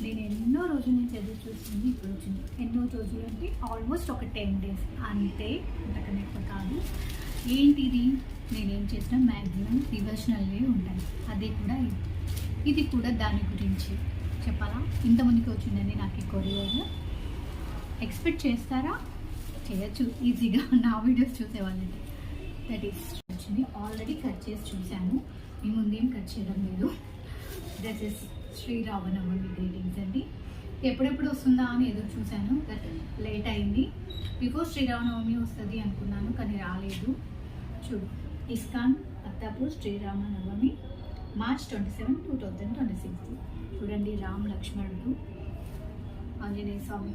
నేను ఎన్నో రోజుల నుంచి ఎదురు చూస్తుంది ఇప్పుడు వచ్చింది. ఎన్నో రోజులు అంటే ఆల్మోస్ట్ ఒక 10 days అంతే, అంతకన్నా ఎక్కువ కాదు. ఏంటిది? నేనేం చేసినా మ్యాక్సిమం డివోషనల్వే ఉంటాయి. అదే కూడా ఇది కూడా దాని గురించి చెప్పాలా? ఇంతమందికి వచ్చిందండి నాకు ఈ కొరియర్. ఎక్స్పెక్ట్ చేస్తారా? చేయొచ్చు ఈజీగా నా వీడియోస్ చూసేవాళ్ళని. దట్ ఈస్ వచ్చింది. ఆల్రెడీ కట్ చేసి చూశాను, మీ ముందేం కట్ చేయడం లేదు. దట్ ఈస్ శ్రీరామనవమి గ్రీటింగ్స్ అండి. ఎప్పుడెప్పుడు వస్తుందా అని ఎదురు చూశాను, బట్ లేట్ అయింది. బిఫోర్ శ్రీరామనవమి వస్తుంది అనుకున్నాను, కానీ రాలేదు. చూడు, ఇస్కాన్ అత్తాపూర్ శ్రీరామనవమి March 27, 2026. చూడండి, రామ్ లక్ష్మణుడు, ఆంజనేయ స్వామి.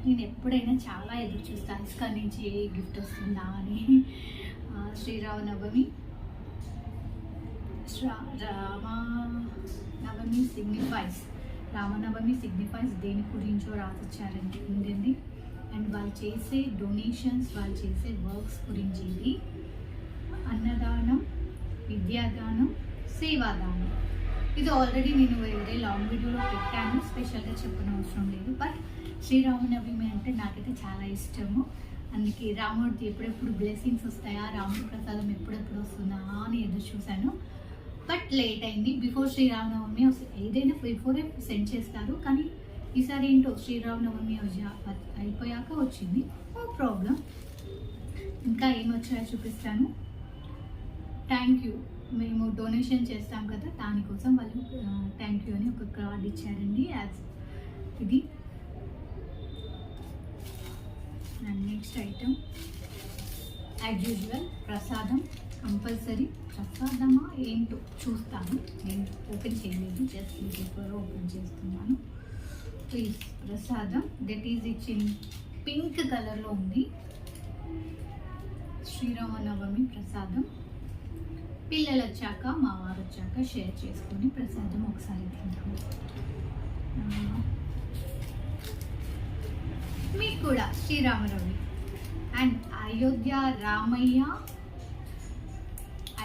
నేను ఎప్పుడైనా చాలా ఎదురు చూస్తాను ఇస్కాన్ నుంచి ఏ గిఫ్ట్ వస్తుందా అని. శ్రీరామనవమి రామనవమి సిగ్నిఫైస్ దేని గురించో రాసిచ్చారంటే ఉందండి. అండ్ వాళ్ళు చేసే డొనేషన్స్, వాళ్ళు చేసే వర్క్స్ గురించి. ఇది అన్నదానం, విద్యాదానం, సేవాదానం. ఇది ఆల్రెడీ నేను వేరే లాంగ్ వీడియోలో పెట్టాను, స్పెషల్గా చెప్పనవసరం లేదు. బట్ శ్రీరామనవమి అంటే నాకైతే చాలా ఇష్టము. అందుకే రాముడిది ఎప్పుడెప్పుడు బ్లెస్సింగ్స్ వస్తాయా, రాముడి ప్రసాదం ఎప్పుడెప్పుడు వస్తుందా అని ఎదురు చూశాను. బట్ లేట్ అయింది. బిఫోర్ శ్రీరామనవమి ఏదైనా బిఫోరే సెండ్ చేస్తారు, కానీ ఈసారి ఏంటో శ్రీరామనవమి అయిపోయాక వచ్చింది. No problem. ఇంకా ఏమొచ్చాయో చూపిస్తాను. Thank you. మేము డొనేషన్ చేస్తాం కదా, దానికోసం వాళ్ళు థ్యాంక్ యూ అని ఒక కార్డ్ ఇచ్చారండి. ఇది and next item as usual ప్రసాదం. కంపల్సరీ ప్రసాదమా ఏంటో చూస్తాను, నేను ఓపెన్ చేయలేదు, జస్ట్ పేపర్ ఓపెన్ చేస్తున్నాను. ప్లీజ్ ప్రసాదం, దట్ ఈజ్ ఇన్ పింక్ కలర్లో ఉంది. శ్రీరామనవమి ప్రసాదం. పిల్లలు వచ్చాక, మా వారు వచ్చాక షేర్ చేసుకొని ప్రసాదం ఒకసారి తింటాము. మీకు కూడా శ్రీరామనవమి అండ్ అయోధ్య రామయ్య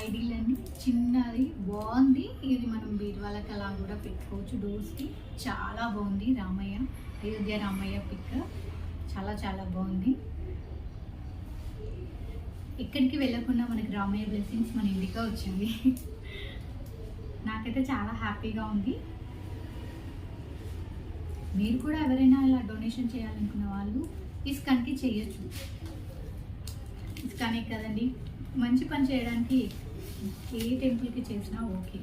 ఐడీలన్నీ చిన్నది బాగుంది. ఇది మనం బీరువాళ్ళకి అలా కూడా పెట్టుకోవచ్చు, డోర్స్కి. చాలా బాగుంది. రామయ్య, అయోధ్య రామయ్య పిక్ చాలా చాలా బాగుంది. ఎక్కడికి వెళ్ళకుండా మనకి రామయ్య బ్లెస్సింగ్స్ మన ఇంటిగా వచ్చింది. నాకైతే చాలా హ్యాపీగా ఉంది. మీరు కూడా ఎవరైనా ఇలా డొనేషన్ చేయాలనుకున్న వాళ్ళు ఇస్కాన్కి చేయొచ్చు. ఇస్కానే కదండి, మంచి పని చేయడానికి ఏ టెంపుల్కి చేసినా ఓకే.